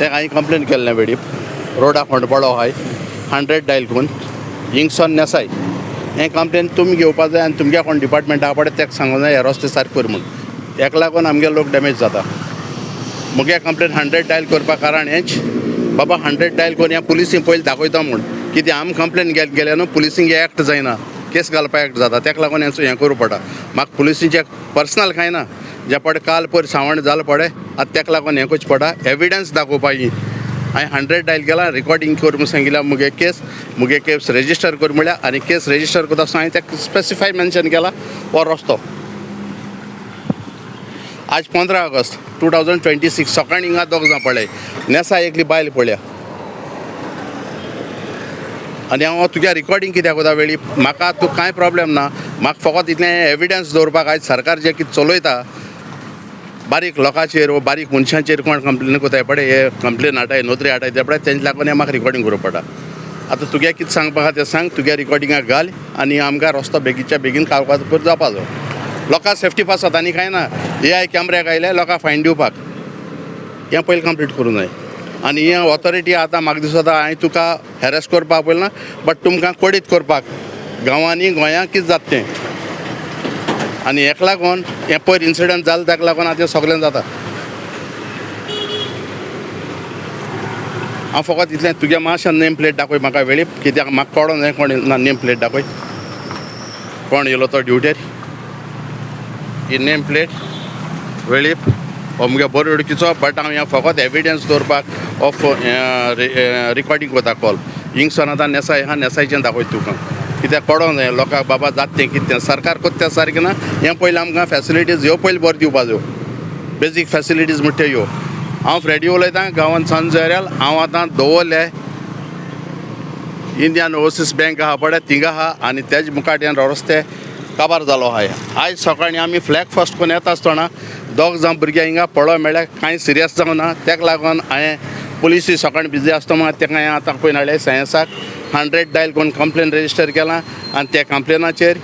तेका हांवें कंप्लेन केल्लें वेळीप रोडा फोंडपडो आहाय 100 डायल करून हिंगसोन नेसाय हें कंप्लेन तुमी घेवपा जाय आनी तुमगे कोण डिपार्टमेंट आहा पळय तेका सांगूंक जाय हे रस्ते सारके कर म्हूण हेका लागून आमगे लोक डॅमेज जाता मुगे कंप्लेन 100 डायल करपा कारण हेंच बाबा 100 डायल करून हें पुलिसींक पयलीं दाखयता म्हूण कित्याक आमी कंप्लेन गेले न्हू पुलिसींक एक्ट जायना केस घालपा एक्ट जाता तेका लागून हें करूं पडटा म्हाका पुलिसीचें पर्सनल कांय ना जे पडे काल पयर सावण जालें पळय आतां तेका लागून हें करचें पडटा एविडन्स दाखोवपाची हांवें 100 डायल केला रिकॉर्डिंग कर म्हणून सांगितल्या मुगे केस रेजिस्टर कर म्हळ्यार आनी केस रेजिस्टर करता आसतना हांवें तेका स्पेसिफाय मेन्शन केला हो रस्तो आज 15 ऑगस्ट 2026 सकाळीं हिंगा दोग जाण पळय नेसा एकली बायल पळया आनी हांव तुज्या रिकॉर्डिंग कित्याक कोता वेळी म्हाका तूं कांय प्रॉब्लेम ना म्हाका फकत इतलें एविडन्स दवरपाक आयज सरकार जें कितें चलयता बारीक लोकांचेर वा बारीक मनशांचेर कोण कंप्लेन कोताय पळय हे कंप्लेन हाडटाय नोकरी हाडटाय ते पळय तेंचे लागून हें म्हाका रिकॉर्डिंग करप पडटा आतां तुगे कितें सांगपा आहा तें सांग तुगे रिकॉर्डिंगाक घाल आनी आमकां रस्तो बेगीच्या बेगीन कावपाचो जावपा जाय लोकां सेफ्टी पास जाता आनी कांय ना AI कॅमेऱ्याक आयले लोकांक फायन दिवपाक हें पयलीं कंप्लीट करूं जाय आनी हें ऑथॉरिटी आतां म्हाका दिसता हांवें तुका हॅरेस करपाक पयलें ना बट तुमकां कोडीत करपाक गांवांनी गोंयांत कितें जाता तें आनी हेका लागून हें पयर इन्सिडंट जालें ताका लागून आतां सगळें जाता हांव फकत इतलें तुगे मातशें नेम प्लेट दाखय म्हाका वेळीप कित्याक म्हाका कळोन जाय कोण ना नेम प्लेट दाखय कोण येयलो तो ड्युटेर ही नेम प्लेट वेळीप हो मुगे बरो वळखीचो बट हांव हें फकत एविडन्स दवरपाक ऑफ रिकॉर्डिंग कोता कॉल हिंगसोन आतां नेसाय आहा नेसायचें दाखय तुका कित्याक कळोंक जाय लोकांक बाबा जाता तें कितें सरकार कोत्ता तें सारकें ना हें पयलीं आमकां फॅसिलिटीज ह्यो पयलीं बऱ्यो दिवपा जायो बेजीक फॅसिलिटीज म्हणटा ह्यो हांव फ्रेडी उलयतां गांवांत सांज एरियाल हांव आतां दवरले इंडियन ओवरसीज बँक आहा पळय थिंगा आहा आनी तेजे मुखाटेन रस्ते काबार जालो आहाय आयज सकाळीं आमी फ्लॅग फस्ट करून येता आसतना दोग जाण भुरगे हिंगा पळो मेळ्ळे कांय सिरियस जावं ना तेका लागून हांवें पुलिसी सकाळीं बिजी आसतना तेका हांवें आतां पळय हाडलें सायन्साक 100 डायल करून कंप्लेन रेजिस्टर केलां आनी त्या कंप्लेनाचेर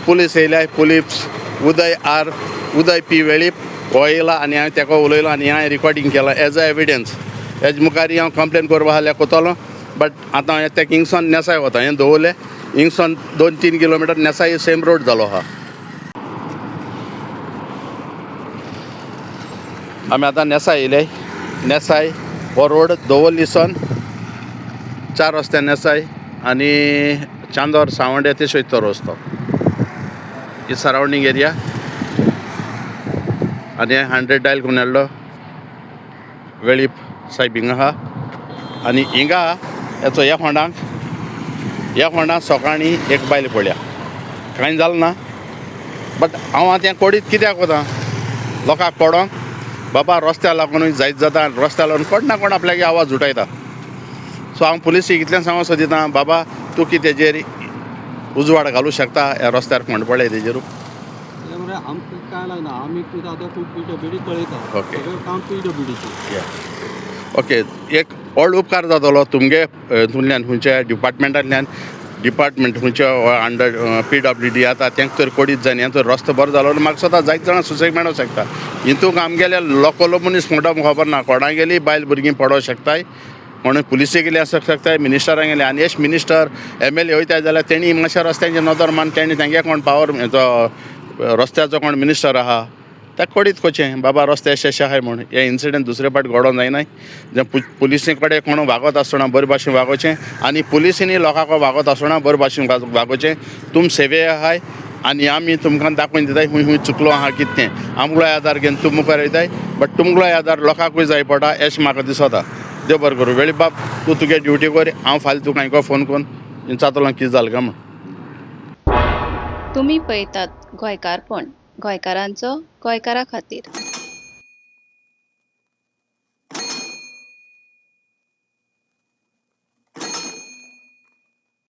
पुलीस येयल्या पुलीस उदय P वेळीप हो येयला आनी हांवें तेका उलयलो आनी हांवें रिकॉर्डिंग केलां एज अ एविडन्स हेजे मुखारी हांव कंप्लेन करपा आहल्यार कोतलो बट आतां हांवें तेका हिंगसोन नेसाय वता हें दवरलें हिंगसोन 2-3 किलोमिटर नेसाय सेम रोड जालो आहा आमी आतां नेसाय येयले नेसाय हो रोड दवरलीसून 4 रस्ते नेसाय आनी चांदोर सावंड्या ते वयता तो रस्तो ही सरावंडींग एरिया आनी 100 डायल करून हाडलो वेळीप सायब हिंगा आहा आनी हिंगा हेचो ह्या फोंडाक सकाळीं एक बायल पळया कांय जालें ना बट हांव आतां हें कोडीत कित्याक वता लोकांक कोडोंक बाबा रस्त्या लागूनूय जायत जाता रस्त्या लागून कोण ना कोण आपल्यागे आवाज उठयता सो हांव पुलिसीक इतलें सांगूंक सोदितां बाबा तूं कितें तेजेर उजवाड घालूं शकता ह्या रस्त्यार फोंड पळय तेजेर आमकां काय लागना आमी आतां खूब PWD पळयता ओके काम PWD ओके एक व्हड उपकार जातलो तुमगे तुमल्यान खंयच्या डिपार्टमेंट खंयच्या अंडर PWD आतां तेंका तर कोडीत जाय हें तर रस्तो बरो जालो म्हाका स्वता जायत जाणां सुसेग मेळोंक शकता हितूंक आमगेले लोकल मनीस म्हणटा खबर ना कोणा गेली बायल भुरगीं पडोंक शकताय कोण पुलिसे गेले आसूंक शकताय मिनिस्टरांक गेले आनी एश मिनिस्टर MLA वयताय जाल्यार तेणी मातशा रस्त्याचें नदर मान तेणी तेंगे कोण पावर हेचो रस्त्याचो कोण मिनिस्टर आहा ताका कोडीत कोचें बाबा रस्ते अशें आहाय म्हूण हे इन्सिडंट दुसरे फावट घडोवंक जायनाय जे पुलिसे कडेन कोण वागत आसतना बरे भाशेन वागोवचें आनी पुलिसींनी लोकांक वागत आसतना बरे भाशेन वागोवचें तुम सेवे आहाय आनी आमी तुमकां दाखोवन दिताय खूंय चुकलो आहा कितें तें आमगुलो आदार घेवन तुम मुखार वयताय बट तुमगुलो आदार लोकांकूय जाय पडटा अशें म्हाका दिसता देव बरें करूं वेळी बाब तूं तुगे ड्युटी कर हांव फाल्यां तुका हांवें फोन करून विचारतलो कितें जालें काय म्हूण तुम्ही पळयतात गोंयकारपण गोंयकारांचो गोंयकारा खातीर